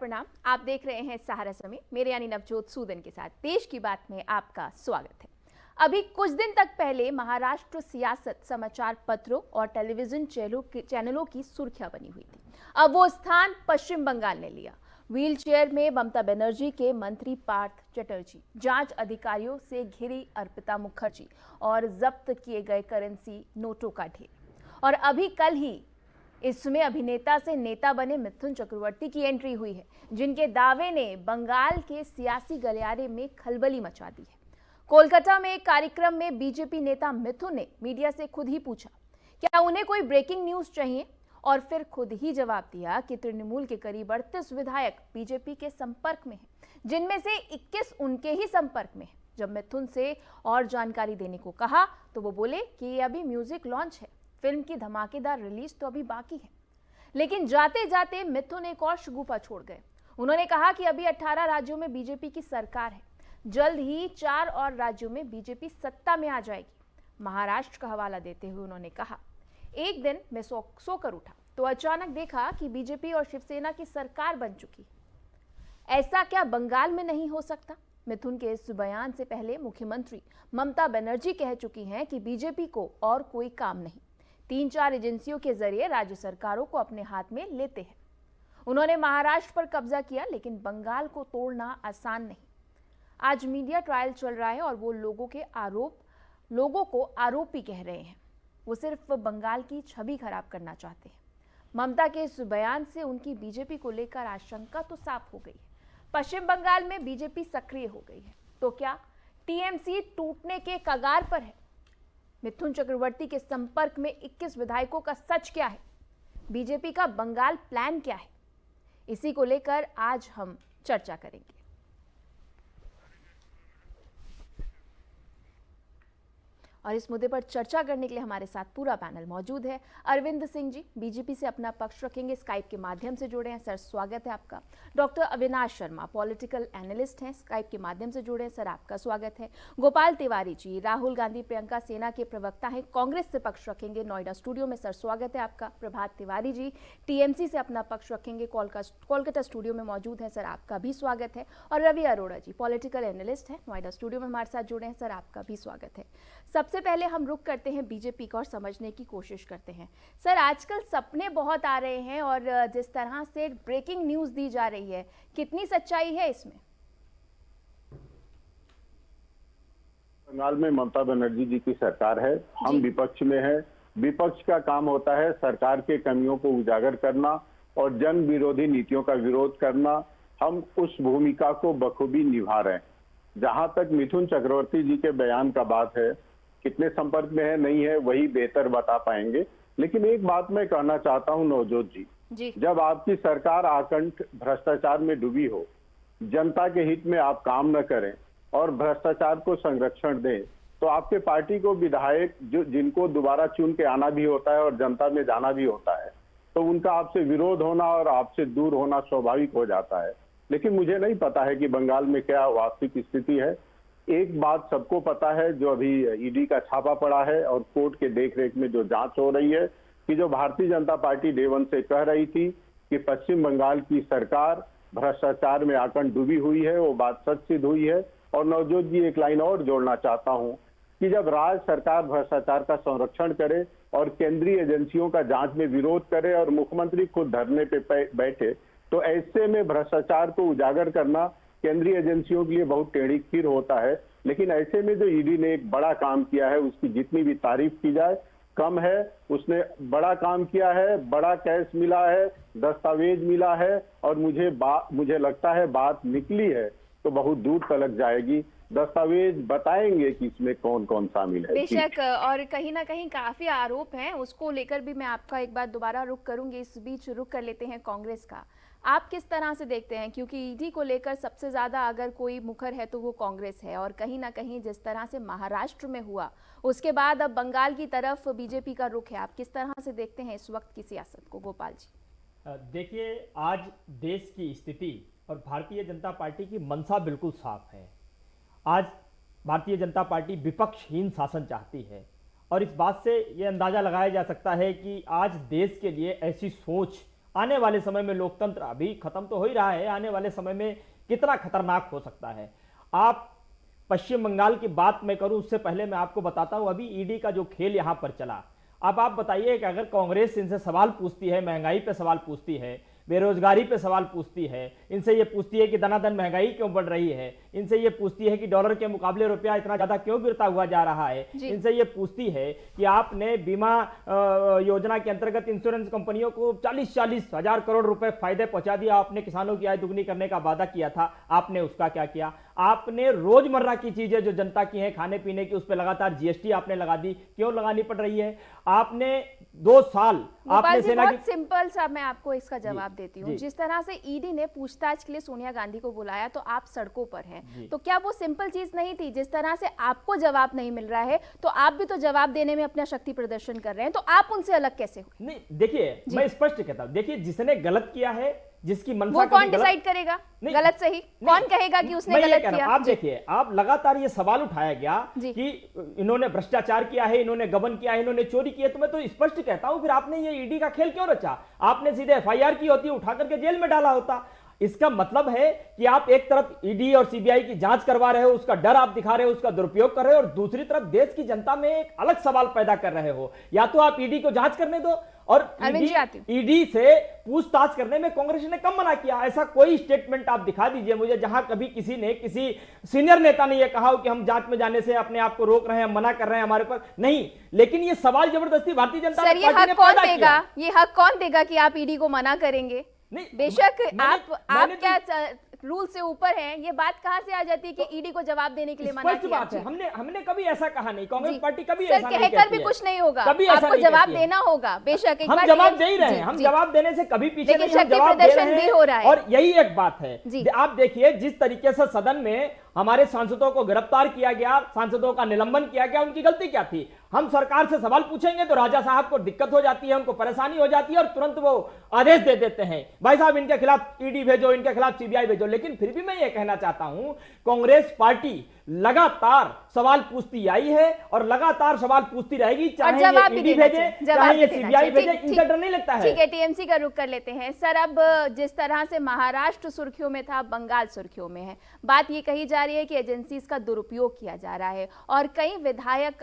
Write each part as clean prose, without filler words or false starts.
प्रणाम। आप देख रहे हैं सहारा समय, मेरे यानी नवजोत सूदन के साथ देश की बात में आपका स्वागत है। अभी कुछ दिन तक पहले महाराष्ट्र सियासत समाचार पत्रों और टेलीविजन चैनलों की सुर्खियां बनी हुई थी। अब वो स्थान पश्चिम बंगाल ने लिया। व्हीलचेयर में ममता बनर्जी के मंत्री पार्थ चटर्जी, जांच अधिकारियों से घिरी अर्पिता मुखर्जी और जब्त किए गए करेंसी नोटों का ढेर। और अभी कल ही इसमें अभिनेता से नेता बने मिथुन चक्रवर्ती की एंट्री हुई है, जिनके दावे ने बंगाल के सियासी गलियारे में खलबली मचा दी है। कोलकाता में एक कार्यक्रम में बीजेपी नेता मिथुन ने मीडिया से खुद ही पूछा क्या उन्हें कोई ब्रेकिंग न्यूज चाहिए, और फिर खुद ही जवाब दिया कि तृणमूल के करीब 38 विधायक बीजेपी के संपर्क में हैं, जिनमें से 21 उनके ही संपर्क में हैं। जब मिथुन से और जानकारी देने को कहा तो वो बोले कि ये अभी म्यूजिक लॉन्च है, फिल्म की धमाकेदार रिलीज तो अभी बाकी है। लेकिन जाते जाते मिथुन एक और शगुफा छोड़ गए। उन्होंने कहा कि अभी 18 राज्यों में बीजेपी की सरकार है, जल्द ही 4 और राज्यों में बीजेपी सत्ता में आ जाएगी। महाराष्ट्र का हवाला देते हुए उन्होंने कहा, एक दिन मैं सोकर उठा तो अचानक देखा कि बीजेपी और शिवसेना की सरकार बन चुकी। ऐसा क्या बंगाल में नहीं हो सकता? मिथुन के इस बयान से पहले मुख्यमंत्री ममता बनर्जी कह चुकी हैं कि बीजेपी को और कोई काम नहीं, 3-4 एजेंसियों के जरिए राज्य सरकारों को अपने हाथ में लेते हैं। उन्होंने महाराष्ट्र पर कब्जा किया, लेकिन बंगाल को तोड़ना आसान नहीं। आज मीडिया ट्रायल चल रहा है और वो लोगों को आरोपी कह रहे हैं। वो सिर्फ बंगाल की छवि खराब करना चाहते हैं। ममता के इस बयान से उनकी बीजेपी को लेकर आशंका तो साफ हो गई है। पश्चिम बंगाल में बीजेपी सक्रिय हो गई है, तो क्या टीएमसी टूटने के कगार पर है? मिथुन चक्रवर्ती के संपर्क में 21 विधायकों का सच क्या है? बीजेपी का बंगाल प्लान क्या है? इसी को लेकर आज हम चर्चा करेंगे। और इस मुद्दे पर चर्चा करने के लिए हमारे साथ पूरा पैनल मौजूद है। अरविंद सिंह जी बीजेपी से अपना पक्ष रखेंगे, स्काइप के माध्यम से जुड़े हैं। सर स्वागत है आपका। Doctor Avinash Sharma political analyst हैं, स्काइप के माध्यम से जुड़े हैं। सर आपका स्वागत है। गोपाल तिवारी जी राहुल गांधी प्रियंका सेना के प्रवक्ता हैं, कांग्रेस से पक्ष रखेंगे नोएडा स्टूडियो में। सर स्वागत है आपका। प्रभात तिवारी जी टीएमसी से अपना पक्ष रखेंगे, कोलकाता स्टूडियो में मौजूद है। सर आपका भी स्वागत है। और रवि अरोड़ा जी पॉलिटिकल एनालिस्ट हैं, नोएडा स्टूडियो में हमारे साथ जुड़े हैं। सर आपका भी स्वागत है। सबसे पहले हम रुक करते हैं बीजेपी का और समझने की कोशिश करते हैं। सर आजकल सपने बहुत आ रहे हैं और जिस तरह से ब्रेकिंग न्यूज दी जा रही है, कितनी सच्चाई है इसमें? बंगाल में ममता बनर्जी जी की सरकार है, हम विपक्ष में हैं। विपक्ष का काम होता है सरकार के कमियों को उजागर करना और जन विरोधी नीतियों का विरोध करना। हम उस भूमिका को बखूबी निभा रहे हैं। जहां तक मिथुन चक्रवर्ती जी के बयान का बात है, कितने संपर्क में है नहीं है वही बेहतर बता पाएंगे। लेकिन एक बात मैं कहना चाहता हूं नवजोत जी, जब आपकी सरकार आकंठ भ्रष्टाचार में डूबी हो, जनता के हित में आप काम न करें और भ्रष्टाचार को संरक्षण दें, तो आपके पार्टी को विधायक जिनको दोबारा चुन के आना भी होता है और जनता में जाना भी होता है, तो उनका आपसे विरोध होना और आपसे दूर होना स्वाभाविक हो जाता है। लेकिन मुझे नहीं पता है कि बंगाल में क्या वास्तविक स्थिति है। एक बात सबको पता है, जो अभी ईडी का छापा पड़ा है और कोर्ट के देखरेख में जो जांच हो रही है, कि जो Bharatiya Janata party day one से कह रही थी कि पश्चिम बंगाल की सरकार भ्रष्टाचार में आकंठ डूबी हुई है, वो बात सच सिद्ध हुई है। और नवजोत जी एक लाइन और जोड़ना चाहता हूं कि जब राज्य सरकार भ्रष्टाचार का संरक्षण करे और केंद्रीय एजेंसियों का जांच में विरोध करे और मुख्यमंत्री खुद धरने पे बैठे, तो ऐसे में भ्रष्टाचार को उजागर करना केंद्रीय एजेंसियों के लिए बहुत टेढ़ी खीर होता है। लेकिन ऐसे में जो ईडी ने एक बड़ा काम किया है, उसकी जितनी भी तारीफ की जाए कम है। उसने बड़ा काम किया है, बड़ा कैश मिला है, दस्तावेज मिला है और मुझे लगता है बात निकली है तो बहुत दूर तक जाएगी। दस्तावेज बताएंगे कि इसमें कौन कौन शामिल है। बेशक, और कहीं ना कहीं काफी आरोप हैं, उसको लेकर भी मैं आपका एक बार दोबारा रुख करूंगी। इस बीच रुख कर लेते हैं कांग्रेस का। आप किस तरह से देखते हैं, क्योंकि ईडी को लेकर सबसे ज्यादा अगर कोई मुखर है तो वो कांग्रेस है, और कहीं ना कहीं जिस तरह से महाराष्ट्र में हुआ उसके बाद अब बंगाल की तरफ बीजेपी का रुख है। आप किस तरह से देखते हैं इस वक्त की सियासत को? गोपाल जी देखिए, आज देश की स्थिति और भारतीय जनता पार्टी की मंशा बिल्कुल साफ है। आज भारतीय जनता पार्टी विपक्षहीन शासन चाहती है और इस बात से यह अंदाजा लगाया जा सकता है कि आज देश के लिए ऐसी सोच आने वाले समय में लोकतंत्र अभी खत्म तो हो ही रहा है, आने वाले समय में कितना खतरनाक हो सकता है। आप पश्चिम बंगाल की बात मैं करूं उससे पहले मैं आपको बताता हूं अभी ईडी का जो खेल यहां पर चला। अब आप बताइए कि अगर कांग्रेस इनसे सवाल पूछती है, महंगाई पे सवाल पूछती है, बेरोजगारी पे सवाल पूछती है, इनसे ये पूछती है कि दनादन महंगाई क्यों बढ़ रही है, इनसे ये पूछती है कि डॉलर के मुकाबले रुपया इतना ज्यादा क्यों गिरता हुआ जा रहा है, इनसे ये पूछती है कि आपने बीमा योजना के अंतर्गत इंश्योरेंस कंपनियों को 40-40 हजार करोड़ रुपए फायदे पहुंचा दिया, आपने किसानों की आय दुगनी करने का वादा किया था, आपने उसका क्या किया? आपने रोजमर्रा की चीजें जो जनता की हैं खाने पीने की, उस पर लगातार जीएसटी आपने लगा दी, क्यों लगानी पड़ रही है? आपने 2 साल आपने सेना की सिंपल सा मैं आपको इसका जवाब देती हूँ। जिस तरह से ईडी ने पूछताछ के लिए सोनिया गांधी को बुलाया तो आप सड़कों पर हैं, तो क्या वो सिंपल चीज नहीं थी? जिस तरह से आपको जवाब नहीं मिल रहा है तो आप भी तो जवाब देने में अपना शक्ति प्रदर्शन कर रहे हैं, तो आप उनसे अलग कैसे हुए? नहीं देखिए, मैं स्पष्ट कहता हूं, देखिए जिसने गलत किया है, जिसकी मनसा वो कौन डिसाइड करेगा गलत सही? कौन कहेगा कि उसने गलत किया? आप देखिए, आप लगातार ये सवाल उठाया गया कि इन्होंने भ्रष्टाचार किया है, इन्होंने गबन किया है, इन्होंने चोरी की है, तो मैं तो स्पष्ट कहता हूं फिर आपने ये ईडी का खेल क्यों रचा? आपने सीधे एफआईआर की होती, उठा करके जेल में डाला होता। इसका मतलब है कि आप एक तरफ ईडी और सीबीआई की जांच करवा रहे हो, उसका डर आप दिखा रहे हो, उसका दुरुपयोग कर रहे हो, और दूसरी तरफ देश की जनता में एक अलग सवाल पैदा कर रहे हो। या तो आप ईडी को जांच करने दो, और ईडी से पूछताछ करने में कांग्रेस ने कम मना किया। ऐसा कोई स्टेटमेंट आप दिखा दीजिए मुझे जहां कभी किसी ने, किसी सीनियर नेता ने यह कहा हो कि हम जांच में जाने से अपने आप को रोक रहे हैं, मना कर रहे हैं हमारे पर, नहीं। लेकिन ये सवाल जबरदस्ती भारतीय जनता पार्टी ने पैदा किया। ये हक कौन देगा कि आप ईडी को मना करेंगे? नहीं, बेशक आप क्या रूल से ऊपर हैं, ये बात कहां से आ जाती है कि ईडी को जवाब देने के लिए मना किया? बात है, हमने कभी ऐसा कहा नहीं, कांग्रेस पार्टी कभी ऐसा नहीं कहकर भी कुछ नहीं होगा, आपको जवाब देना होगा। बेशक एक हम जवाब दे ही रहे हैं, हम जवाब देने से कभी पीछे नहीं, हम जवाब दे रहे हैं, हो रहा है। और यही एक बात है। आप देखिए जिस तरीके से सदन में हमारे सांसदों को गिरफ्तार किया गया, सांसदों का निलंबन किया गया, उनकी गलती क्या थी? हम सरकार से सवाल पूछेंगे तो राजा साहब को दिक्कत हो जाती है, उनको परेशानी हो जाती है, और तुरंत वो आदेश दे देते हैं, भाई साहब इनके खिलाफ ईडी भेजो, इनके खिलाफ सीबीआई भेजो। लेकिन फिर भी मैं ये कहना चाहता हूं, कांग्रेस पार्टी लगातार सवाल पूछती आई है और लगातार सवाल पूछती रहेगी, चाहे ये ईडी भेजे, चाहे ये सीबीआई भेजे, इनका डर नहीं लगता है। ठीक है, टीएमसी का रुख कर लेते हैं। सर, अब जिस तरह से महाराष्ट्र सुर्खियों में था, बंगाल सुर्खियों में है, बात ये कही जा रही है कि एजेंसीज का दुरुपयोग किया जा रहा है, और कई विधायक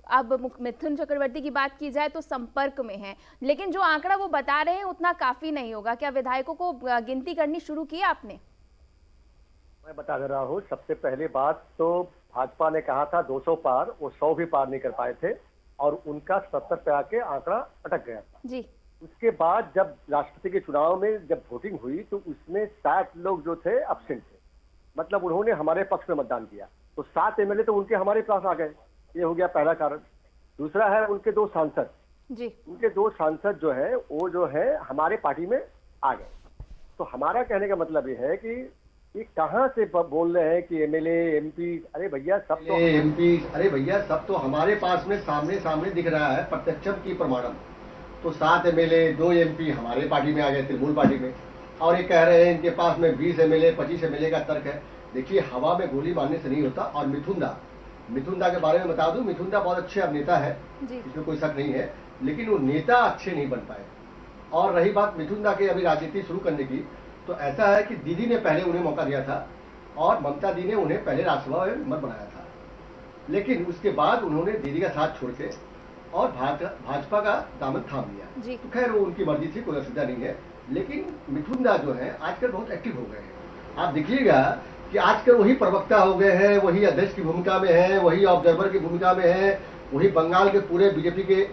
अब मिथुन चक्रवर्ती की बात की जाए तो संपर्क में हैं, लेकिन जो आंकड़ा वो बता रहे हैं उतना काफी नहीं होगा। क्या विधायकों को गिनती करनी शुरू की आपने? मैं बता दे रहा हूँ, सबसे पहले बात तो भाजपा ने कहा था 200 पार, वो 100 भी पार नहीं कर पाए थे, और उनका 70 पे आके आंकड़ा अटक गया था जी। उसके बाद जब राष्ट्रपति के चुनाव में जब वोटिंग हुई तो उसमें 60 लोग जो थे एब्सेंट थे, मतलब उन्होंने हमारे पक्ष में मतदान किया, तो 7 एमएलए तो उनके हमारे पास आ गए। ये हो गया पहला कारण। दूसरा है उनके 2 सांसद जी, उनके 2 सांसद जो है वो जो है हमारे पार्टी में आ गए। तो हमारा कहने का मतलब ये है कि कहां से बोल रहे हैं कि एमएलए एमपी, अरे भैया सब तो हमारे पास में सामने सामने दिख रहा है, प्रत्यक्षम की प्रमाणम। तो 7 एमएलए 2 एमपी हमारे पार्टी में आ गए, तृणमूल पार्टी में, और ये कह रहे हैं इनके पास में 20 एमएलए 25 एमएलए का तर्क है। देखिए, हवा में गोली मारने से नहीं होता। और मिथुन दा के बारे में बता दूं, मिथुन दा बहुत अच्छे अभिनेता है, इसमें कोई शक नहीं है, लेकिन वो नेता अच्छे नहीं बन पाए। और रही बात मिथुन दा के अभी राजनीति शुरू करने की, तो ऐसा है कि दीदी ने पहले उन्हें मौका दिया था, और ममता दी ने उन्हें पहले राज्यसभा में मेंबर बनाया था, लेकिन उसके बाद उन्होंने दीदी का साथ छोड़ के और भाजपा का दामन थाम लिया। तो खैर वो उनकी मर्जी थी, कोई असुविधा नहीं है। लेकिन मिथुन दा जो है आजकल बहुत एक्टिव हो गए हैं। आप देखिएगा कि आजकल वही प्रवक्ता हो गए हैं, वही अध्यक्ष की भूमिका में है, वही ऑब्जर्वर की भूमिका में है, वही बंगाल के पूरे बीजेपी के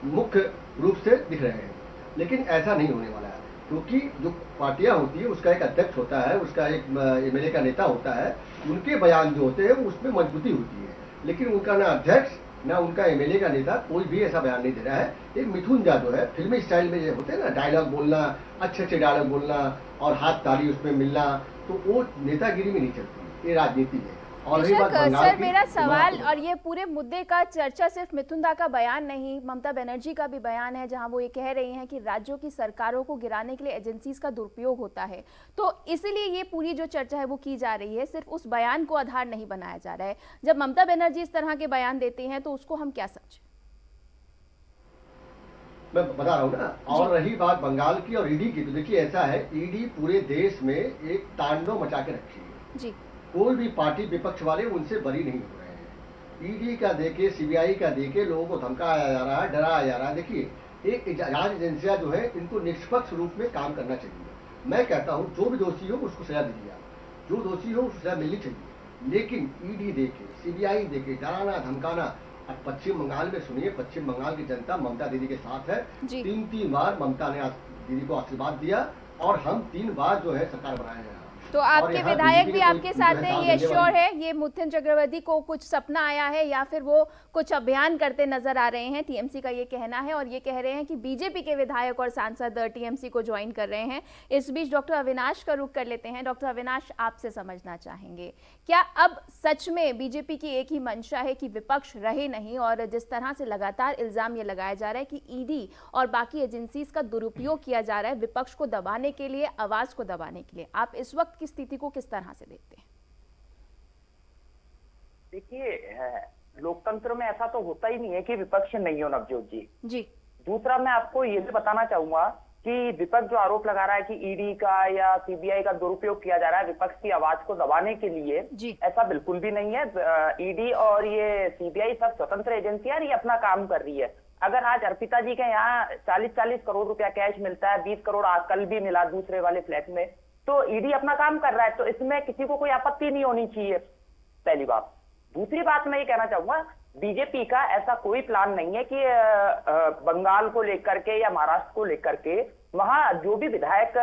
मुख्य रूप से दिख रहे हैं। लेकिन ऐसा नहीं होने वाला है, क्योंकि जो पार्टियां होती है उसका एक अध्यक्ष होता है, उसका एक एमएलए का नेता होता है, उनके बयान जो होते हैं उसमें मजबूती होती है। लेकिन उनका ना अध्यक्ष ना उनका एमएलए का नेता कोई भी ऐसा बयान नहीं दे रहा है। एक मिथुन दा जो है फिल्मी स्टाइल में ये होते हैं ना, डायलॉग बोलना, अच्छे डायलॉग बोलना और हाथ ताली उसमें मिलना, तो वो नेतागिरी में नहीं चलती, ये राजनीति है। और सर, मेरा सवाल, और ये पूरे मुद्दे का चर्चा सिर्फ मिथुन दा का बयान नहीं, ममता बनर्जी का भी बयान है, जहां वो ये कह रही हैं कि राज्यों की सरकारों को गिराने के लिए एजेंसीज का दुरुपयोग होता है। तो इसलिए ये पूरी जो चर्चा है वो की जा रही है, सिर्फ उस बयान को आधार नहीं बनाया जा रहा है। जब ममता बनर्जी इस तरह के बयान देती हैं तो उसको हम क्या समझें? मैं बता रहा हूँ ना। और रही बात बंगाल की और ईडी की, तो देखिए ऐसा है, ईडी पूरे देश में एक तांडव मचा के रखी है जी। कोई भी पार्टी विपक्ष वाले उनसे बरी नहीं हो रहे हैं। ईडी का देके, सीबीआई का देके लोगों को धमकाया जा रहा है, डराया जा रहा है। देखिए एक जांच एजेंसियां जो है इनको निष्पक्ष रूप में काम करना चाहिए। मैं कहता हूँ जो भी दोषी हो उसको सजा दीजिए, जो दोषी हो उसको सजा मिलनी चाहिए। लेकिन ईडी देके, सीबीआई देके डराना धमकाना। अब पश्चिम बंगाल में सुनिए, पश्चिम बंगाल की जनता ममता दीदी के साथ है। जी। 3 बार ममता ने दीदी को आशीर्वाद दिया और हम 3 बार जो है सरकार बनाए हैं। तो आपके विधायक भी आपके साथ हैं, ये श्योर है? ये मिथुन चक्रवर्ती को कुछ सपना आया है या फिर वो कुछ अभियान करते नजर आ रहे हैं? टीएमसी का ये कहना है और ये कह रहे हैं कि बीजेपी के विधायक और सांसद टीएमसी को ज्वाइन कर रहे हैं। इस बीच डॉक्टर अविनाश का रुख कर लेते हैं। डॉक्टर अविनाश, आपसे समझना चाहेंगे, क्या अब सच में बीजेपी की एक ही मंशा है कि विपक्ष रहे नहीं, और जिस तरह से लगातार इल्जाम ये लगाया जा रहा है कि ईडी और बाकी एजेंसीज का दुरुपयोग किया जा रहा है विपक्ष को दबाने के लिए, आवाज को दबाने के लिए, आप इस वक्त की स्थिति को किस तरह से देखते हैं? देखिए, लोकतंत्र में ऐसा तो होता ही नहीं है कि विपक्ष नहीं हो, नवजोत जी। जी। दूसरा, मैं आपको ये भी बताना चाहूंगा कि विपक्ष जो आरोप लगा रहा है कि ईडी का या सीबीआई का दुरुपयोग किया जा रहा है विपक्ष की आवाज को दबाने के लिए, जी। ऐसा बिल्कुल भी नहीं है। ईडी और ये सीबीआई सब स्वतंत्र एजेंसियां, ये अपना काम कर रही है। अगर आज अर्पिता जी के यहाँ 40-40 करोड़ रुपया कैश मिलता है, 20 करोड़ कल भी मिला दूसरे वाले फ्लैट में, तो ईडी अपना काम कर रहा है, तो इसमें किसी को कोई आपत्ति नहीं होनी चाहिए, पहली बात। दूसरी बात मैं ये कहना चाहूंगा, बीजेपी का ऐसा कोई प्लान नहीं है कि बंगाल को लेकर के या महाराष्ट्र को लेकर के, वहां जो भी विधायक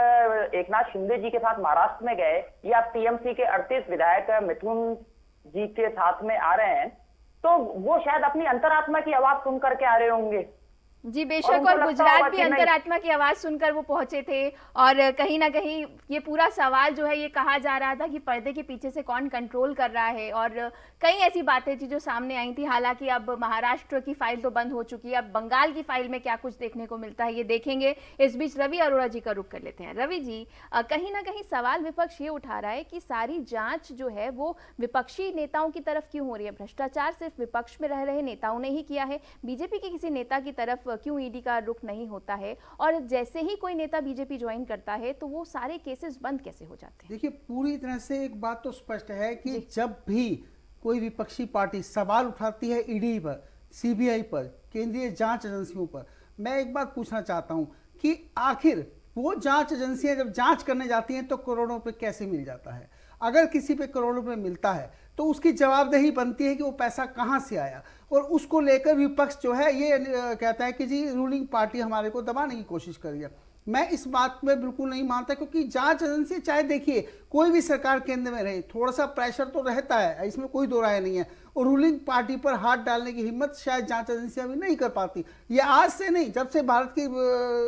एकनाथ शिंदे जी के साथ महाराष्ट्र में गए या टीएमसी के 38 विधायक मिथुन जी के साथ में आ रहे हैं, तो वो शायद अपनी अंतरात्मा की आवाज सुन करके आ रहे होंगे। जी बेशक, और गुजरात भी अंतरात्मा की आवाज सुनकर वो पहुंचे थे, और कहीं ना कहीं ये पूरा सवाल जो है ये कहा जा रहा था कि पर्दे के पीछे से कौन कंट्रोल कर रहा है, और कई ऐसी बातें थी जो सामने आई थी। हालांकि अब महाराष्ट्र की फाइल तो बंद हो चुकी है, अब बंगाल की फाइल में क्या कुछ देखने को मिलता है ये देखेंगे। इस बीच रवि अरोड़ा जी का रुख कर लेते हैं। रवि जी, कहीं ना कहीं सवाल विपक्ष ये उठा रहा है कि सारी जांच जो है वो विपक्षी नेताओं की तरफ क्यों हो रही है? भ्रष्टाचार सिर्फ विपक्ष में रह रहे नेताओं ने ही किया है, बीजेपी के किसी नेता की तरफ क्यों ईडी का रुख नहीं होता है? और जैसे ही कोई नेता बीजेपी ज्वाइन करता है तो वो सारे केसेस बंद कैसे हो जाते हैं? देखिए, पूरी तरह से एक बात तो स्पष्ट है कि जब भी कोई विपक्षी पार्टी सवाल उठाती है ईडी पर, सीबीआई पर, केंद्रीय जांच एजेंसियों पर, मैं एक बात पूछना चाहता हूं कि आखिर वो जांच एजेंसियां जब जांच करने जाती हैं तो करोड़ों रुपए कैसे मिल जाता है? अगर किसी पे करोड़ों रुपए मिलता है तो उसकी जवाबदेही बनती है कि वो पैसा कहाँ से आया, और उसको लेकर विपक्ष जो है ये कहता है कि जी रूलिंग पार्टी हमारे को दबाने की कोशिश कर रही है। मैं इस बात में बिल्कुल नहीं मानता, क्योंकि जांच एजेंसी चाहे देखिए कोई भी सरकार केंद्र में रहे, थोड़ा सा प्रेशर तो रहता है, इसमें कोई दो राय नहीं है, और रूलिंग पार्टी पर हाथ डालने की हिम्मत शायद जांच एजेंसियां भी नहीं कर पाती। ये आज से नहीं, जब से भारत की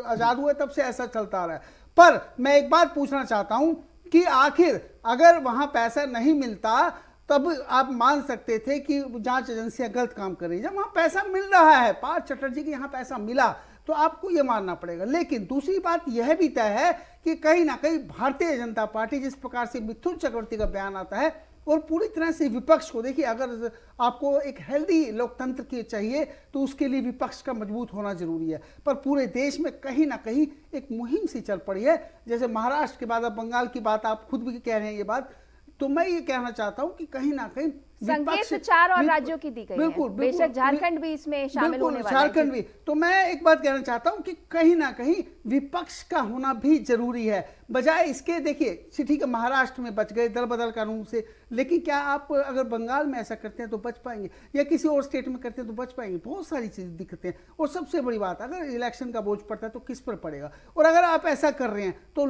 आज़ाद हुए तब से ऐसा चलता आ रहा है। पर मैं एक बात पूछना चाहता हूँ कि आखिर अगर वहाँ पैसा नहीं मिलता तब आप मान सकते थे कि जांच एजेंसियां गलत काम कर रही है। जब वहाँ पैसा मिल रहा है, पार्थ चटर्जी के यहाँ पैसा मिला, तो आपको ये मानना पड़ेगा। लेकिन दूसरी बात यह भी तय है कि कहीं ना कहीं भारतीय जनता पार्टी, जिस प्रकार से मिथुन चक्रवर्ती का बयान आता है, और पूरी तरह से विपक्ष को देखिए, अगर आपको एक हेल्दी लोकतंत्र की चाहिए तो उसके लिए विपक्ष का मजबूत होना जरूरी है। पर पूरे देश में कहीं ना कहीं एक मुहिम सी चल पड़ी है, जैसे महाराष्ट्र के बाद अब बंगाल की बात आप खुद भी कह रहे हैं ये बात, तो मैं ये कहना चाहता हूं कि कहीं ना कहीं संकेत 4 और राज्यों की दी गई है, बेशक झारखंड भी इसमें शामिल होने वाला है। झारखंड भी। तो मैं एक बात कहना चाहता हूं कि कहीं ना कहीं विपक्ष का होना भी जरूरी है, बजाय इसके देखिए ठीक है महाराष्ट्र में बच गए दल बदल कानून से, लेकिन क्या आप अगर बंगाल में ऐसा करते हैं तो बच पाएंगे, या किसी और स्टेट में करते हैं तो बच पाएंगे? बहुत सारी चीजें दिक्कतें हैं। और सबसे बड़ी बात, अगर इलेक्शन का बोझ पड़ता है तो किस पर पड़ेगा? और अगर आप ऐसा कर रहे हैं तो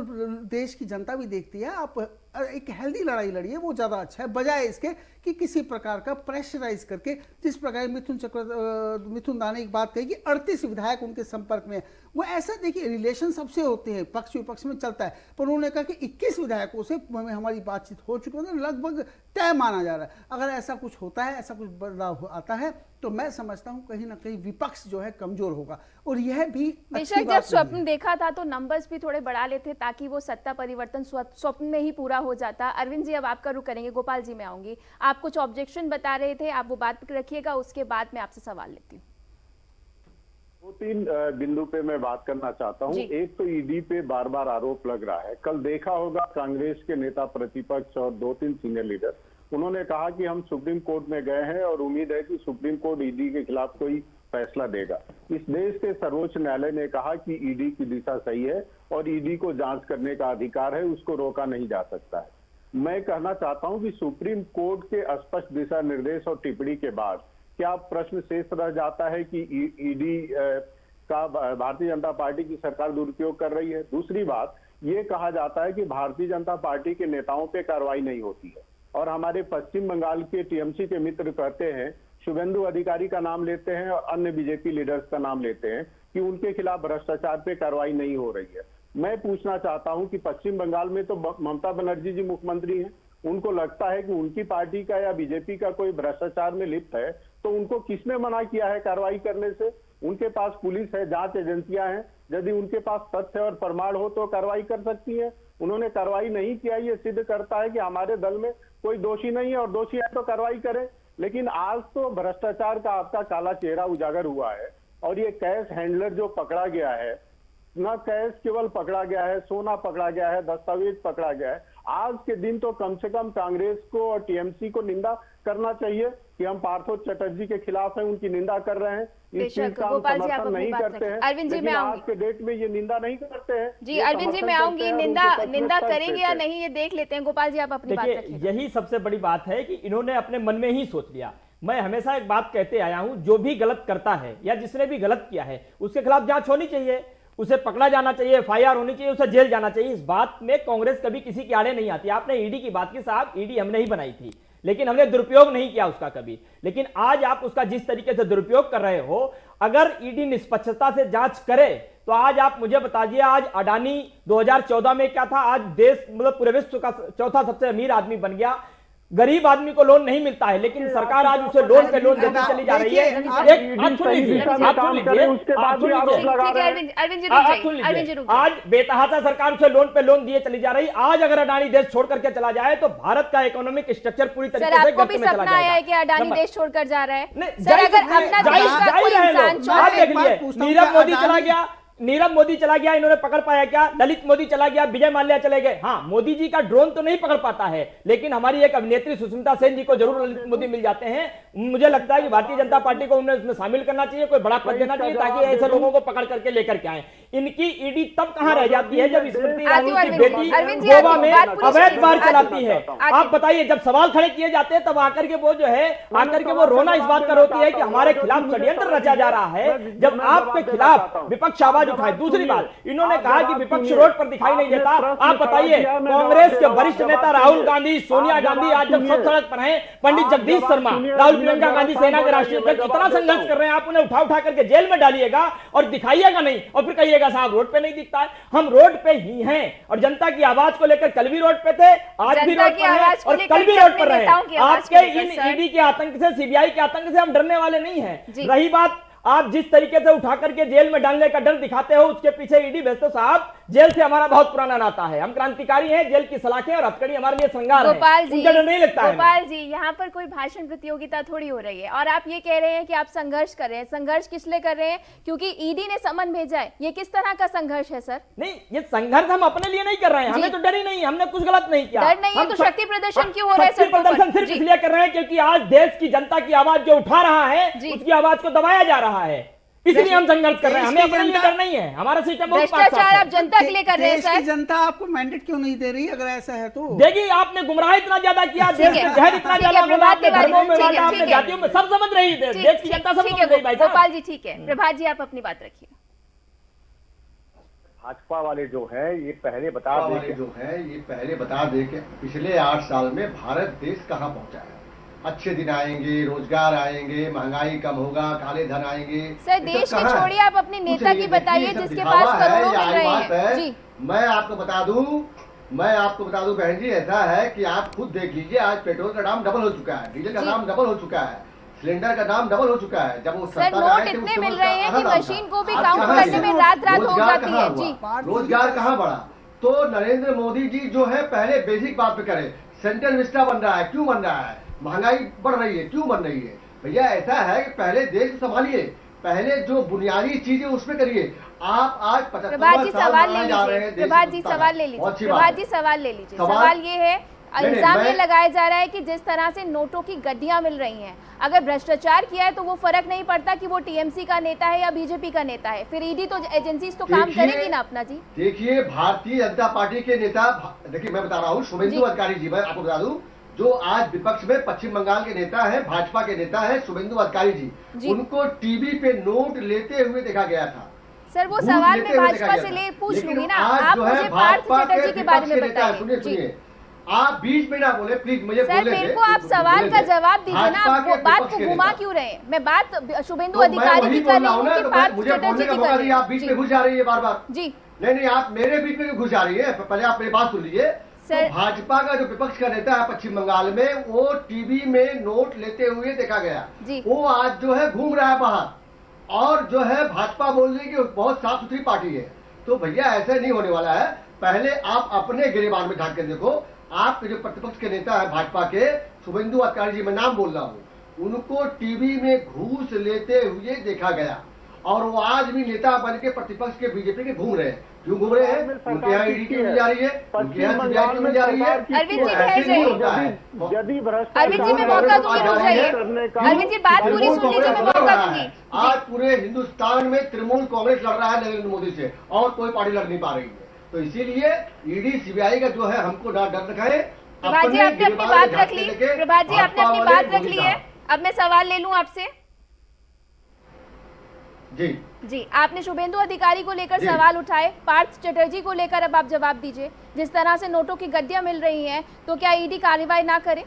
देश की जनता भी देखती है, आप एक हेल्दी लड़ाई लड़िए, वो ज्यादा अच्छा है, बजाय इसके कि किसी प्रकार का प्रेशराइज करके, जिस प्रकार मिथुन दा ने एक बात कही कि 38 विधायक उनके संपर्क में, वो ऐसा देखिए रिलेशन सबसे होते हैं, पक्ष विपक्ष में चलता है, पर उन्होंने कहा कि 21 विधायकों से हमारी बातचीत हो चुकी है, मतलब लगभग तय माना जा रहा है। अगर ऐसा कुछ होता है, ऐसा कुछ बदलाव आता है, तो मैं समझता हूं कहीं ना कहीं विपक्ष जो है कमजोर होगा, और यह भी बेशक जब स्वप्न देखा था तो नंबर्स भी थोड़े बढ़ा लेते ताकि वो सत्ता परिवर्तन स्वप्न में ही पूरा हो जाता। अरविंद जी, अब आपका रुख करेंगे, गोपाल जी मैं आऊंगी। आप कुछ ऑब्जेक्शन बता रहे थे, आप वो बात रखिएगा, उसके बाद मैं आपसे सवाल लेती हूँ। दो तीन बिंदु पे मैं बात करना चाहता हूँ। जी। एक तो ईडी पे बार बार आरोप लग रहा है। कल देखा होगा कांग्रेस के नेता प्रतिपक्ष और दो तीन सीनियर लीडर, उन्होंने कहा कि हम सुप्रीम कोर्ट में गए हैं और उम्मीद है कि सुप्रीम कोर्ट ईडी के खिलाफ कोई फैसला देगा। इस देश के सर्वोच्च न्यायालय ने कहा कि ईडी की दिशा सही है और ईडी को जांच करने का अधिकार है, उसको रोका नहीं जा सकता है। मैं कहना चाहता हूं कि सुप्रीम कोर्ट के स्पष्ट दिशा निर्देश और टिप्पणी के बाद क्या प्रश्न शेष रह जाता है कि ईडी का भारतीय जनता पार्टी की सरकार दुरुपयोग कर रही है। दूसरी बात, ये कहा जाता है कि भारतीय जनता पार्टी के नेताओं पे कार्रवाई नहीं होती है और हमारे पश्चिम बंगाल के टीएमसी के मित्र कहते हैं, शुभेंदु अधिकारी का नाम लेते हैं और अन्य बीजेपी लीडर्स का नाम लेते हैं कि उनके खिलाफ भ्रष्टाचार पे कार्रवाई नहीं हो रही है। मैं पूछना चाहता हूं कि पश्चिम बंगाल में तो ममता बनर्जी जी मुख्यमंत्री हैं, उनको लगता है कि उनकी पार्टी का या बीजेपी का कोई भ्रष्टाचार में लिप्त है तो उनको किसने मना किया है कार्रवाई करने से? उनके पास पुलिस है, जांच एजेंसियां हैं, यदि उनके पास तथ्य और प्रमाण हो तो कार्रवाई कर सकती है। उन्होंने कार्रवाई नहीं किया, ये सिद्ध करता है कि हमारे दल में कोई दोषी नहीं है और दोषी है तो कार्रवाई करें। लेकिन आज तो भ्रष्टाचार का आपका काला चेहरा उजागर हुआ है और ये कैश हैंडलर जो पकड़ा गया है, न कैश केवल पकड़ा गया है, सोना पकड़ा गया है, दस्तावेज पकड़ा गया है। आज के दिन तो कम से कम कांग्रेस को और टीएमसी को निंदा करना चाहिए कि हम पार्थो चटर्जी के खिलाफ हैं, उनकी निंदा कर रहे हैं। इस चीज का हम गोपाल जी, आप समर्थन अपनी नहीं बात करते रखें। हैं, अरविंद जी, लेकिन मैं आज आऊंगी। के डेट में ये निंदा नहीं करते हैं। जी ये अरविंद जी, समर्थन मैं करते आऊंगी। हैं और निंदा उनके पक्ष में निंदा सर करेंगे देते या हैं। नहीं ये देख लेते हैं। गोपाल जी, आप अपनी बात देखिए, रखिए। यही सबसे बड़ी बात है कि इन्होंने अपने मन में ही सोच लिया। मैं हमेशा एक बात कहते आया हूं, जो भी गलत करता है या जिसने भी गलत किया है उसके खिलाफ जांच होनी चाहिए, उसे पकड़ा जाना चाहिए, एफआईआर होनी चाहिए, उसे जेल जाना चाहिए। इस बात में कांग्रेस कभी किसी के आड़े नहीं आती। आपने ईडी की बात की, साहब ईडी हमने ही बनाई थी लेकिन हमने दुरुपयोग नहीं किया उसका कभी। लेकिन आज आप उसका जिस तरीके से दुरुपयोग कर रहे हो, अगर ईडी निष्पक्षता से जांच करे तो आज आप मुझे बता दिए, आज अडानी 2014 में क्या था, आज देश मतलब पूरे विश्व का चौथा सबसे अमीर आदमी बन गया। गरीब आदमी को लोन नहीं मिलता है लेकिन सरकार आज उसे लोन पे लोन देती चली जा रही है। अरविंद जी, आज बेतहाशा सरकार उसे लोन पे लोन दिए चली जा रही। आज अगर अडानी देश छोड़ करके चला जाए तो भारत का इकोनॉमिक स्ट्रक्चर पूरी सर, तरीके से आपको भी गर्त में चला सपना आया है कि जाएगा। अडानी देश छोड़कर जा रहा है? नहीं, सर, अगर अपना देश का कोई इंसान आप देख एक बात लीजिए, पूछता हूं, नीरव क्या मोदी चला अडानी- गया, नीरव मोदी चला गया, इन्होंने पकड़ पाया क्या? ललित मोदी चला गया, विजय माल्या चले गए। हाँ, मोदी जी का ड्रोन तो नहीं पकड़ पाता है लेकिन हमारी एक अभिनेत्री सुष्मिता सेन जी को जरूर ललित मोदी मिल जाते हैं। मुझे लगता है कि भारतीय जनता पार्टी को उन्हें इसमें शामिल करना चाहिए, कोई बड़ा पद देना चाहिए ताकि ऐसे लोगों को पकड़ करके लेकर के आए। इनकी ईडी तब कहां रह जाती है जब स्मृति ईरानी की बेटी गोवा में अवैध बार चलाती है। आप बताइए, जब सवाल खड़े किए जाते हैं तब आकर के वो जो है आकर के वो रोना इस बात कर होती है कि हमारे खिलाफ षड्यंत्र रचा जा रहा है जब आपके खिलाफ विपक्ष आवाज उठाए। दूसरी बात, इन्होंने कहा कि विपक्ष रोड पर दिखाई नहीं देता। आप बताइए, कांग्रेस के वरिष्ठ नेता राहुल गांधी, सोनिया गांधी आज जब सब सड़क पर हैं, पंडित जगदीश शर्मा, राहुल प्रियंका गांधी सेना के राष्ट्रीय अध्यक्ष इतना संघर्ष कर रहे हैं, आप उन्हें उठा उठा करके जेल में डालिएगा और दिखाइएगा नहीं और फिर कहिएगा साहब रोड पे नहीं दिखता है। हम रोड पे ही हैं और जनता की आवाज को लेकर कल भी रोड पे थे, आज भी रोड पर हैं और कल भी रोड पर रहे। आपके इन ईडी के आतंक से, सीबीआई के आतंक से हम डरने वाले नहीं हैं। रही बात आप जिस तरीके से उठा करके जेल में डालने का डर दिखाते हो, उसके पीछे ईडी भेजते साहब, जेल से हमारा बहुत पुराना नाता है। हम क्रांतिकारी हैं, जेल की सलाखें और हथकड़ी हमारे लिए श्रृंगार है। गोपाल जी, उनका डर नहीं लगता है। गोपाल जी, यहाँ पर कोई भाषण प्रतियोगिता थोड़ी हो रही है और आप ये कह रहे हैं कि आप संघर्ष कर रहे हैं। संघर्ष किस लिए कर रहे हैं? क्योंकि ईडी ने समन भेजा है। ये किस तरह का संघर्ष है सर? नहीं, ये संघर्ष हम अपने लिए नहीं कर रहे हैं, हमें तो डर ही नहीं, हमने कुछ गलत नहीं किया। डर नहीं है तो शक्ति प्रदर्शन क्यों हो रहा है शक्ति सर? प्रदर्शन सिर्फ इसलिए कर रहे हैं क्योंकि आज देश की जनता की आवाज जो उठा रहा है उसकी आवाज को दबाया जा रहा है, इसलिए हम संघर्ष कर रहे हैं। हमें अपने लिए डर नहीं है, हमारा सिस्टम बहुत भ्रष्टाचार आप जनता के लिए कर रहे हैं देश की सर। जनता आपको मैंडेट क्यों नहीं दे रही अगर ऐसा है तो? देखिए, आपने गुमराह इतना ज्यादा किया, देश ठीक के है, जहर इतना ठीक है, ज्यादा बोला, प्रभात आपने तिवारी, धर्मों में ठीक है, बांटा, आपने ठीक है। जातियों में, सब समझ रही है, देश की जनता सब ठीक समझ रही है भाई साहब। गोपाल जी, ठीक है। प्रभात जी, आप अपनी बात रखिए। भाजपा वाले जो है ये पहले बता दे कि पिछले 8 साल में भारत देश कहाँ पहुंचा है। अच्छे दिन आएंगे, रोजगार आएंगे, महंगाई कम होगा, काले धन आएंगे। सर, देश के छोड़िए, आप अपने नेता की बताइए जिसके पास करोड़ों मिल रहे हैं। जी, मैं आपको बता दूं बहन जी, ऐसा है कि आप खुद देख लीजिए, आज पेट्रोल का दाम डबल हो चुका है, डीजल का दाम डबल हो चुका है, सिलेंडर का दाम डबल हो चुका है। जब वो सर, नोट इतने मिल रहे हैं कि मशीन को भी काउंट करने में रात हो जाती है। जी, रोजगार कहाँ बढ़ा? तो नरेंद्र मोदी जी जो है पहले बेसिक बात पे करे, सेंट्रल विस्टा बन रहा है, क्यों बन रहा है? महंगाई बढ़ रही है, क्यों बन रही है? भैया ऐसा है कि पहले देश को संभालिए, पहले जो बुनियादी चीजें उसमें करिए। आप आज प्रभात जी 75 साल सवाल ले मनाए जा रहे लीजिए, हैं, देश प्रभात जी स्वतंत्रता सवाल का। ले लीजिए, बहुत अच्छी प्रभात बात जी है। सवाल ले लीजिए। सवाल- सवाल ये है, नहीं, इल्जाम ये मैं- लगाया जा रहा है कि जिस तरह से नोटों की गड्डियां मिल रही हैं, अगर भ्रष्टाचार किया है तो वो फर्क नहीं पड़ता कि वो टीएमसी का नेता है या बीजेपी का नेता है, फिर ईडी तो एजेंसी तो काम देखिए- करेगी ना अपना जी। देखिए, भारतीय जनता पार्टी के नेता, देखिए मैं बता रहा हूँ, शुभेंदु जी। अधिकारी जी, मैं आपको बता दूं, जो आज विपक्ष में पश्चिम बंगाल के नेता हैं, भाजपा के नेता हैं शुभेंदु अधिकारी जी। जी, उनको टीवी पे नोट लेते हुए देखा गया था। सर वो घूस सवाल लेते मैं हुए भाजपा देखा से गया ले था। पूछ लेकिन लूंगी ना, आज आप जो है मुझे पार्थ भाजपा के चटर्जी के बारे में विपक्ष के नेता, बताइए जी। सुनिए, आप बीच में ना बोले प्लीज, मुझे सर बोलने मेरे दें, को आप तो सवाल बोलने का दें। जवाब दीजिए ना, भाजपा आप के वो बात विपक्ष को के घुमा नेता। क्यों रहे हैं? मैं बात शुभेंदु तो मैं अधिकारी वही की कर बोल रही रहा हूं हूँ ना, कि तो पार्थ मुझे चटर्जी बोलने का की मौका कर रही दिए, आप हूँ बीच जी। में घुस जा रही है बार बार। जी नहीं, आप मेरे बीच में घुस जा रही है, पहले आप मेरी बात सुन लीजिए। सर- तो भाजपा का जो विपक्ष का नेता है पश्चिम बंगाल में, वो टीवी में नोट लेते हुए देखा गया। जी। वो आज जो है घूम रहा है बाहर, और जो है भाजपा बोल रही है कि बहुत साफ सुथरी पार्टी है। तो भैया ऐसे नहीं होने वाला है। पहले आप अपने गिरेबान में झांक कर देखो। आपके जो प्रतिपक्ष के नेता है भाजपा के, शुभेंदु अधिकारी जी, मैं नाम बोल रहा हूँ, उनको टीवी में घूस लेते हुए देखा गया, और वो आज भी नेता बन के प्रतिपक्ष के बीजेपी के घूम रहे हैं। क्यों घूम रहे हैं? उनके यहाँ ईडी की मिल जा रही है, उनके यहाँ सीबीआई की मिल जा रही है। अरविंद जी तो ठहर ऐसे नहीं जाइए। होता है। यदि अरविंद जी मैं मौका दूंगी, रुक जाइए। अरविंद जी बात पूरी सुन लीजिए, मैं मौका दूंगी। आज पूरे हिंदुस्तान में तृणमूल कांग्रेस लड़ रहा है नरेंद्र मोदी से, और कोई पार्टी लड़ नहीं पा रही है। तो इसीलिए ईडी सीबीआई का जो है हमको ना डर दिखाए। प्रभात जी आपने अपनी बात रख ली, प्रभात जी आपने अपनी बात रख ली है, अब मैं सवाल ले लूं आपसे। जी जी आपने शुभेंदु अधिकारी को लेकर जी। सवाल उठाए, पार्थ चटर्जी को लेकर अब आप जवाब दीजिए। जिस तरह से नोटों की गड्डियां मिल रही हैं, तो क्या ईडी कार्रवाई ना करे?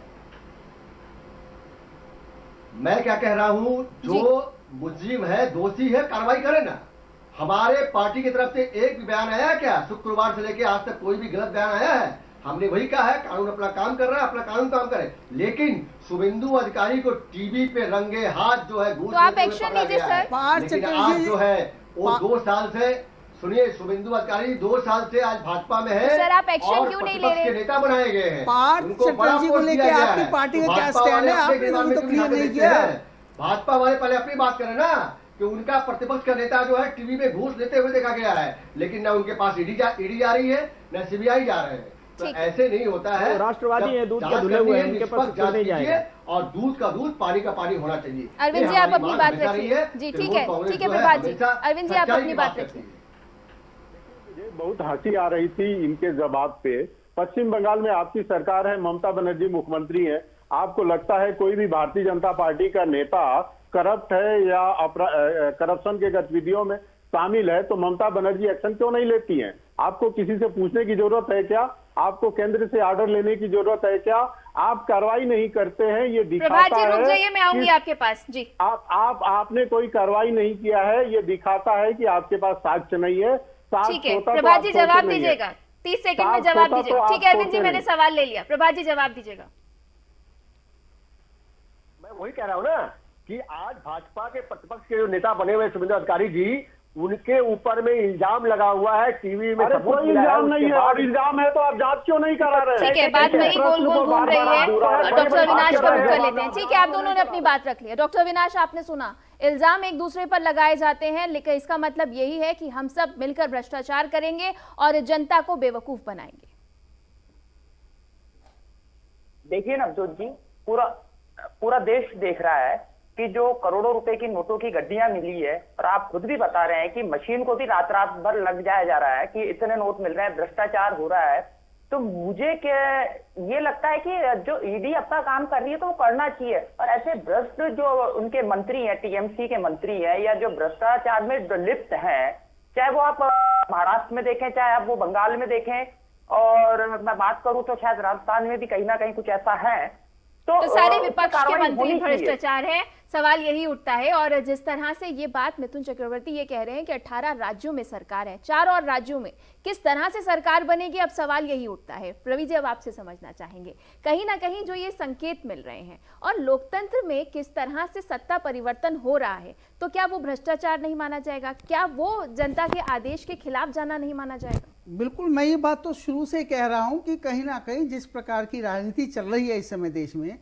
मैं क्या कह रहा हूं, जो मुजरिम है, दोषी है, कार्रवाई करे ना। हमारे पार्टी की तरफ से एक भी बयान आया है क्या? शुक्रवार से लेके आज तक कोई भी गलत बयान आया है? हमने वही कहा है, कानून अपना काम कर रहा है, अपना कानून काम करे। लेकिन शुभेंदु अधिकारी को टीवी पे रंगे हाथ जो है घूस तो आप लेते हुए एक्शन पकड़ा लीजिए गया है। सर। पार्थ लेकिन चटर्जी आज जो है वो पा- 2 साल से, सुनिए, शुभेंदु अधिकारी 2 साल से आज भाजपा में है। तो सर, आप एक्शन और क्यों नहीं ले प्रतिपक्ष रहे? के नेता बनाए गए हैं। पार्थ उनको बड़ा चटर्जी को पोस्ट लेके दिया गया आपकी है। पार्टी का तो क्या भाजपा स्टैंड वाले है? अपने आपने गिरबान तो में क्लियर क्यों नहीं दिखाते किया। हैं? भाजपा वाले पहले अपनी बात करें ना, कि उनका प्रतिपक्ष का नेता जो है टीवी में घूस लेते हुए देखा गया है, लेकिन ना उनके पास ईडी जा रही है, ना सीबीआई जा रहे हैं। तो ठीक है। ऐसे नहीं होता है। वो राष्ट्रवादी जब हैं, दूध के जांच धुले करनी हुए है, हैं, उनके पास निष्पक्ष कुछ नहीं जांच कीजिए, जाएगा। और दूध का दूध, पानी का पानी होना चाहिए। अरविंद ये जी आप हमारी अपनी मांग बात हमेशा रही रखिए है। जी। ठीक तृणमूल है, कांग्रेस ठीक है जो प्रभात जी। हमेशा अरविंद जी आप सच्चाई अपनी की बात करती रखिए। है। मुझे बहुत हंसी आ रही थी इनके जवाब पे। पश्चिम बंगाल में आपकी सरकार है, ममता बनर्जी मुख्यमंत्री है। आपको लगता है कोई भी भारतीय जनता पार्टी का नेता करप्ट है या करप्शन के गतिविधियों में शामिल है, तो ममता बनर्जी एक्शन क्यों नहीं लेती हैं? आपको किसी से पूछने की जरूरत है क्या? आपको केंद्र से ऑर्डर लेने की जरूरत है क्या? आप कार्रवाई नहीं करते हैं, ये प्रभात दिखाता जी रुक है जाइए, मैं आऊंगी कि आपके पास जी। आपने कोई कार्रवाई नहीं किया है, ये दिखाता है कि आपके पास साक्ष्य नहीं है। साक्ष्य ठीक है होता तो प्रभात आप जी सोचते जवाब नहीं है। दीजिएगा, 30 सेकंड में साक्ष्य जवाब होता तो दीजिएगा। आप ठीक है अरविंद जी, सोचते मैंने नहीं। सवाल ले लिया, प्रभात जी जवाब दीजिएगा। मैं वही कह रहा हूँ ना, कि आज भाजपा के प्रतिपक्ष के जो नेता बने हुए शुभेंदु अधिकारी जी, उनके ऊपर में इल्जाम लगा हुआ है, टीवी में अरे सबूत कोई मिला है, इल्जाम उसके नहीं है, बाद- और इल्जाम है तो आप जांच क्यों नहीं करा रहे? ठीक है, बात वही गोल गोल घूम रही है। डॉक्टर अविनाश को रुक कर लेते हैं। ठीक है, आप दोनों ने अपनी बात रख ली है। डॉक्टर अविनाश, आपने सुना, इल्जाम एक दूसरे पर लगाए जाते हैं, लेकिन इसका मतलब यही है कि हम सब मिलकर भ्रष्टाचार करेंगे और जनता को बेवकूफ बनाएंगे। देखिए नवजोत जी, पूरा देश देख रहा है कि जो करोड़ों रुपए की नोटों की गड्डियां मिली है, और आप खुद भी बता रहे हैं कि मशीन को भी रात रात भर लग जाया जा रहा है कि इतने नोट मिल रहे हैं, भ्रष्टाचार हो रहा है। तो मुझे क्या ये लगता है कि जो ईडी अपना काम कर रही है तो वो करना चाहिए, और ऐसे भ्रष्ट जो उनके मंत्री हैं, टीएमसी के मंत्री हैं, या जो भ्रष्टाचार में लिप्त हैं, चाहे वो आप महाराष्ट्र में देखें, चाहे आप वो बंगाल में देखें, और मैं बात करूं तो शायद राजस्थान में भी कहीं ना कहीं कुछ ऐसा है। तो सारे उस पर विपक्ष के कार्रवाई मंत्री होनी चाहिए। भ्रष्टाचार है, सवाल यही उठता है। और जिस तरह से ये बात मिथुन चक्रवर्ती ये कह रहे हैं कि 18 राज्यों में सरकार है, 4 और राज्यों में किस तरह से सरकार बनेगी, अब सवाल यही उठता है। रवि जी, अब आपसे समझना चाहेंगे, कहीं ना कहीं जो ये संकेत मिल रहे हैं और लोकतंत्र में किस तरह से सत्ता परिवर्तन हो रहा है, तो क्या वो भ्रष्टाचार नहीं माना जाएगा? क्या वो जनता के आदेश के खिलाफ जाना नहीं माना जाएगा? बिल्कुल, मैं ये बात तो शुरू से कह रहा हूं कि कहीं ना कहीं जिस प्रकार की राजनीति चल रही है इस समय देश में,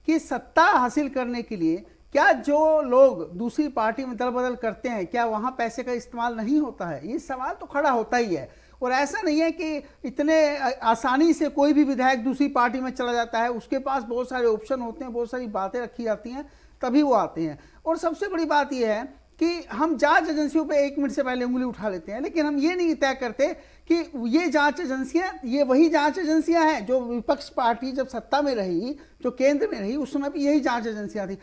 कि सत्ता हासिल करने के लिए क्या जो लोग दूसरी पार्टी में दल बदल करते हैं क्या वहां पैसे का इस्तेमाल नहीं होता है? ये सवाल तो खड़ा होता ही है। और ऐसा नहीं है कि इतने आसानी से कोई भी विधायक दूसरी पार्टी में चला जाता है, उसके पास बहुत सारे ऑप्शन होते हैं, बहुत सारी बातें रखी जाती हैं, तभी वो आते हैं। और सबसे बड़ी बात यह है कि हम जांच एजेंसियों पे 1 मिनट से पहले उंगली उठा लेते हैं, लेकिन हम ये नहीं तय करते कि ये जांच एजेंसियां, ये वही जांच एजेंसियां हैं जो विपक्ष पार्टी जब सत्ता में रही, जो केंद्र में रही, उस समय भी यही जांच एजेंसियां थी।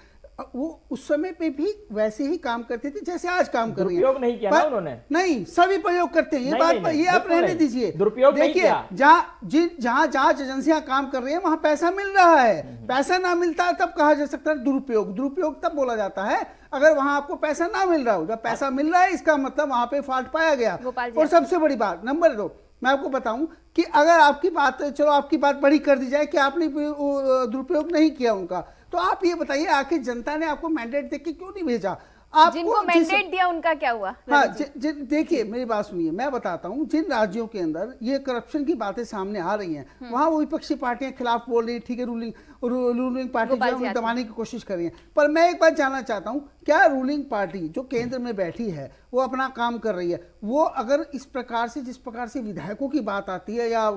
वो उस समय पे भी वैसे ही काम करते थे जैसे आज काम कर रही है। दुरुपयोग नहीं किया ना उन्होंने? नहीं, सभी प्रयोग करते हैं। ये नहीं, बात नहीं, ये आप बिल्कुल रहने नहीं। दीजिए। दुरुपयोग नहीं देखिए, किया। जहां जांच एजेंसियां काम कर रही है वहां पैसा मिल रहा है। पैसा ना मिलता है तब कहा जा सकता है दुरुपयोग। दुरुपयोग तब बोला जाता है अगर वहां आपको पैसा ना मिल रहा हो। जब पैसा मिल रहा है इसका मतलब वहां पे फॉल्ट पाया गया। गोपाल जी, और सबसे बड़ी बात नंबर 2, मैं आपको बताऊं कि अगर आपकी बात, चलो आपकी बात बड़ी कर दी जाए कि आपने दुरुपयोग नहीं किया उनका, तो आप ये बताइए आखिर जनता ने आपको मैंडेट देके क्यों नहीं भेजा? जिनको मैंडेट दिया उनका क्या हुआ? हाँ, देखिए मेरी बात सुनिए, मैं बताता हूँ जिन राज्यों के अंदर ये करप्शन की बातें सामने आ रही हैं वहां वो विपक्षी पार्टियां खिलाफ बोल रही है, ठीक है, रूलिंग पार्टी जो है उन्हें दबाने की कोशिश कर रही है। पर मैं एक बात जानना चाहता हूँ, क्या रूलिंग पार्टी जो केंद्र में बैठी है वो अपना काम कर रही है? वो अगर इस प्रकार से, जिस प्रकार से विधायकों की बात आती है या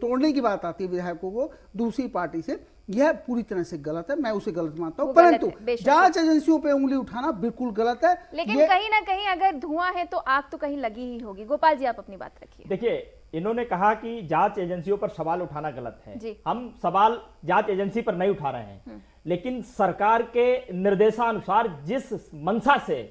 तोड़ने की बात आती है विधायकों को दूसरी पार्टी से, यह पूरी तरह से गलत है। मैं उसे गलत मानता हूँ, परंतु जांच एजेंसियों पे उंगली उठाना बिल्कुल गलत है। लेकिन कहीं ना कहीं अगर धुआं है तो आग तो कहीं लगी ही होगी। गोपाल जी, आप अपनी बात रखिए। देखिए, इन्होंने कहा कि जांच एजेंसियों पर सवाल उठाना गलत है। जी। हम सवाल जांच एजेंसी पर नहीं उठा रहे हैं, लेकिन सरकार के निर्देशानुसार जिस मंशा से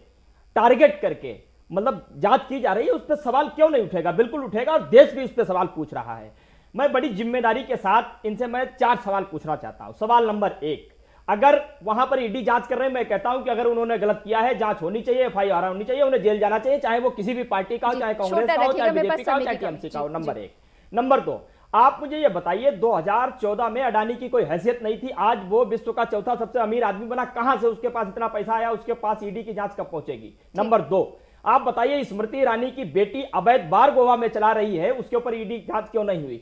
टारगेट करके मतलब जांच की जा रही है उस पर सवाल क्यों नहीं उठेगा? बिल्कुल उठेगा, और देश भी उस पर सवाल पूछ रहा है। मैं बड़ी जिम्मेदारी के साथ इनसे मैं 4 सवाल पूछना चाहता हूं। सवाल नंबर 1, अगर वहां पर ईडी जांच कर रहे हैं, मैं कहता हूं कि अगर उन्होंने गलत किया है, जांच होनी चाहिए, FIR होनी चाहिए, उन्हें जेल जाना चाहिए, चाहे वो किसी भी पार्टी का हो, चाहे कांग्रेस का हो, चाहे बीजेपी का हो, चाहे टीएमसी का हो। नंबर 1। नंबर 2, आप मुझे ये बताइए 2014 में अडानी की कोई हैसियत नहीं थी, आज वो विश्व का चौथा सबसे अमीर आदमी बना, कहां से उसके पास इतना पैसा आया? उसके पास ईडी की जांच कब पहुंचेगी? नंबर 2, आप बताइए स्मृति ईरानी की बेटी अवैध बार गोवा में चला रही है, उसके ऊपर ईडी जांच क्यों नहीं हुई?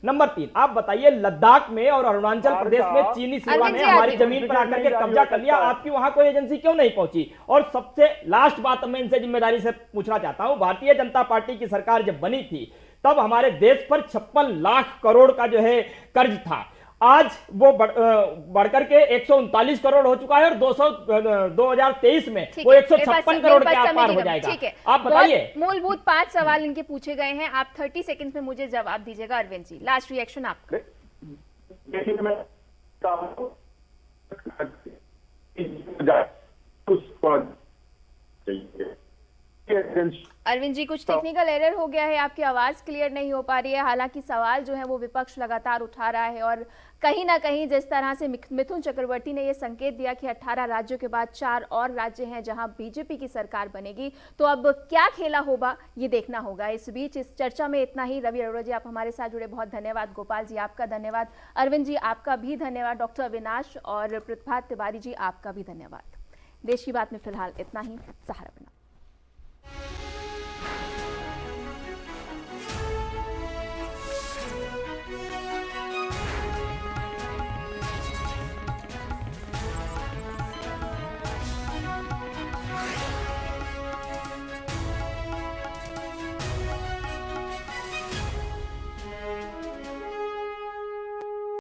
नंबर 3, आप बताइए लद्दाख में और अरुणाचल प्रदेश में चीनी सेना ने हमारी जमीन पर आकर के कब्जा कर लिया, आपकी वहां कोई एजेंसी क्यों नहीं पहुंची? और सबसे लास्ट बात मैं इनसे जिम्मेदारी से पूछना चाहता हूं, भारतीय जनता पार्टी की सरकार जब बनी थी तब हमारे देश पर 56 लाख करोड़ का जो है कर्ज था, आज वो बढ़कर के 139 करोड़ हो चुका है, और 2023 में वो 156 करोड़ के आस पार हो जाएगा। आप बताइए। मूलभूत 5 सवाल इनके पूछे गए हैं, आप 30 सेकंड में मुझे जवाब दीजिएगा। अरविंद जी, लास्ट रिएक्शन आपका। देखिए, मैं अरविंद जी, कुछ टेक्निकल एरर हो गया है, आपकी आवाज क्लियर नहीं हो पा रही है। हालांकि सवाल जो है वो विपक्ष लगातार उठा रहा है, और कहीं ना कहीं जिस तरह से मिथुन चक्रवर्ती ने ये संकेत दिया कि 18 राज्यों के बाद 4 और राज्य हैं जहां बीजेपी की सरकार बनेगी, तो अब क्या खेला होगा ये देखना होगा। इस बीच इस चर्चा में इतना ही। रवि अरोड़ा जी, आप हमारे साथ जुड़े, बहुत धन्यवाद। गोपाल जी, आपका धन्यवाद। अरविंद जी, आपका भी धन्यवाद। डॉक्टर अविनाश और प्रतिभा तिवारी जी, आपका भी धन्यवाद। देश की बात में फिलहाल इतना ही। सहारा बना।